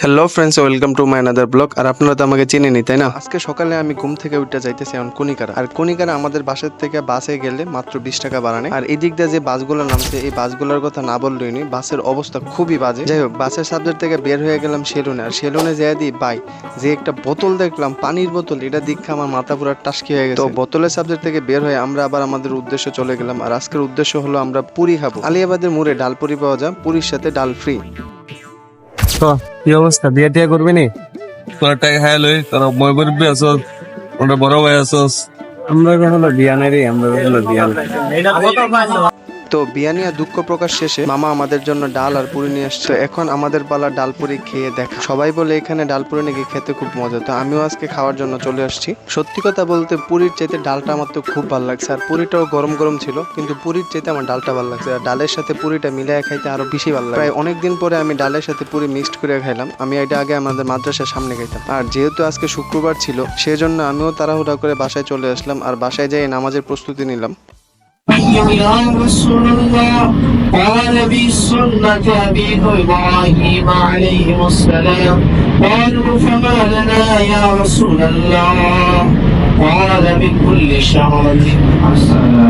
Hello friends, welcome to my another blog. আর আপনারা তো আমাকে চিনেনি, তাই না? আজকে সকালে আমি ঘুম থেকে উঠতে যাইতেছি এখন কনিকারা। আর কনিকারা আমাদের বাসার থেকে বাসে গেলে মাত্র 20 টাকা বাড়ানে। আর এই দিক দিয়ে যে বাসগুলো নামছে, এই বাসগুলোর কথা না বললেই নি, বাসের অবস্থা খুবই বাজে। যাই হোক, বাসের সাবজেক্ট থেকে বের হয়ে গেলাম সেলুনে। আর সেলুনে যেয়ে দিই বাই যে একটা বোতল দেখলাম, পানির বোতল, এটা দেখে আমার মাথা পুরো টাসকি হয়ে গেছে। তো বোতলের সাবজেক্ট থেকে বের হয়ে আমরা আবার আমাদের উদ্দেশ্যে চলে গেলাম। আর আজকের উদ্দেশ্য হলো আমরা পুরি খাবো। আলিয়াবাদের মোড়ে ডাল পুরি পাওয়া যায়, পুরির সাথে ডাল ফ্রি। তো কি অবস্থা, বিয়ে টিয়া করবি নি? তোর টাকা খাই লই, তোর মই বলবি আসস, ওটা বড় ভাই আসস। আমরা হলো বিয়া নাই রে, আমরা হলো বিয়া নাই। তো বিয়ানিয়া দুঃখ প্রকাশ শেষে মামা আমাদের জন্য ডাল আর পুরি নিয়ে আসছে। এখন আমাদের পালা ডাল পুরি খেয়ে দেখা। সবাই বলে এখানে ডাল পুরি নাকি খেতে খুব মজা, তো আমিও আজকে খাওয়ার জন্য চলে আসছি। সত্যি কথা বলতে পুরির চাইতে ডালটা আমার তো খুব ভালো লাগছে। আর পুরিটাও গরম গরম ছিল, কিন্তু পুরির চাইতে আমার ডালটা ভালো লাগছে। আর ডালের সাথে পুরিটা মিলিয়ে খাইতে আরো বেশি ভালো লাগে। প্রায় অনেকদিন পরে আমি ডালের সাথে পুরি মিক্সড করে খাইলাম। আমি এটা আগে আমাদের মাদ্রাসার সামনে খাইতাম। আর যেহেতু আজকে শুক্রবার ছিল, সেজন্য আমিও তাড়াহুড়া করে বাসায় চলে আসলাম। আর বাসায় যাই নামাজের প্রস্তুতি নিলাম। يا رسول الله قال بسنة أبيه إبراهيم عليه السلام قالوا فما لنا يا رسول الله قال بكل شهرة حسنة।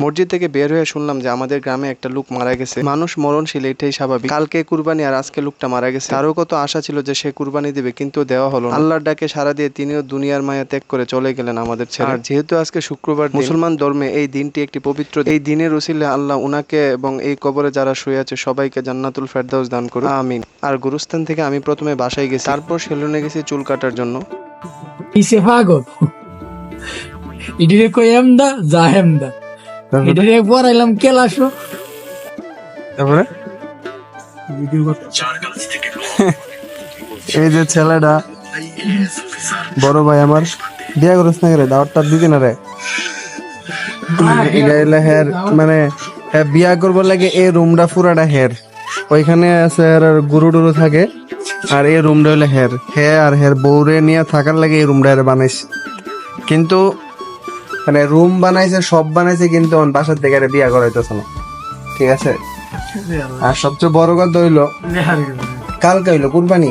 মসজিদ থেকে বের হয়ে শুনলাম যে আমাদের গ্রামে একটা লোক মারা গেছে। মানুষ মরণশীল, এটাই স্বাভাবিক। কালকে কুরবানি আর আজকে লোকটা মারা গেছে। তারও কত আশা ছিল যে সে কুরবানি দিবে, কিন্তু দেওয়া হলো না। আল্লাহর ডাকে সাড়া দিয়ে তিনিও দুনিয়ার মায়া ত্যাগ করে চলে গেলেন আমাদের ছেড়ে। আর যেহেতু আজকে শুক্রবার, মুসলমান ধর্মে এই দিনটি একটি পবিত্র। এই দিনের উসিলে আল্লাহ উনাকে এবং এই কবরে যারা শুয়ে আছে সবাইকে জান্নাতুল ফেরদাউস দান করুন, আমিন। আর গুরুস্থান থেকে আমি প্রথমে বাসায় গেছি, তারপর সেলুনে গেছি চুল কাটার জন্য। কিসে পাগল ইডিরে কই এমদা যা হেমদা ইডিরে পড়াইলাম কেলাসো তারপরে এই যে ছেলেটা বড় ভাই আমার, বিয়া করিস না রে, দাওয়াতটা দিদি না রে। হের মানে বিয়া করবার লাগে এই রুমটা পুরাটা হের, ওইখানে আছে আর গুরু টুরু থাকে। আর এই রুমটা হইলে হের, আর হের বউরে নিয়ে থাকার লাগে এই রুমটা হের বানাইছে। কিন্তু মানে রুম বানাইছে, সব বানাইছে, কিন্তু বাসার থেকে বিয়া করাইতেছে না, ঠিক আছে। আর সবচেয়ে বড় কথা হইলো কালকে হইলো কুরবানি,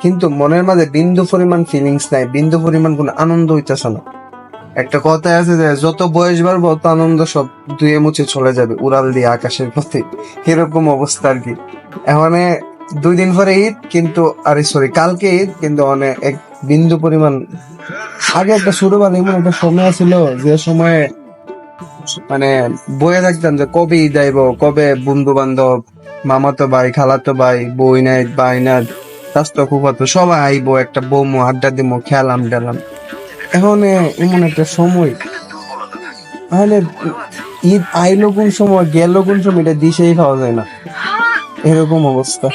কিন্তু মনের মাঝে বিন্দু পরিমাণ ফিলিংস নাই, বিন্দু পরিমাণ কোনো আনন্দ হইতেছে না। একটা কথা আছে যে যত বয়স বাড়বো তত আনন্দ সব ধুয়ে মুছে চলে যাবে উড়াল দিয়ে আকাশের পথে, এরকম অবস্থা আর কি। এখন 2 দিন পরে ঈদ, কিন্তু আরে সরি কালকে ঈদ, কিন্তু মানে এক বিন্দু পরিমাণ। আগে একটা ছোটবেলা এমন একটা সময় ছিল যে সময়ে মানে বয়ে থাকতাম যে কবে ঈদ আইব, কবে বন্ধু বান্ধব, মামাতো ভাই, খালাতো ভাই, বই নাই, ভাই না, স্বাস্থ্য খুব সবাই আইবো, একটা বমু, আড্ডা দিমো, খেলাম টেলাম। এখন এমন একটা সময়, তাহলে ঈদ আইলো কোন সময় গেল কোন সময় এটা দিশেই পাওয়া যায় না, এরকম অবস্থা।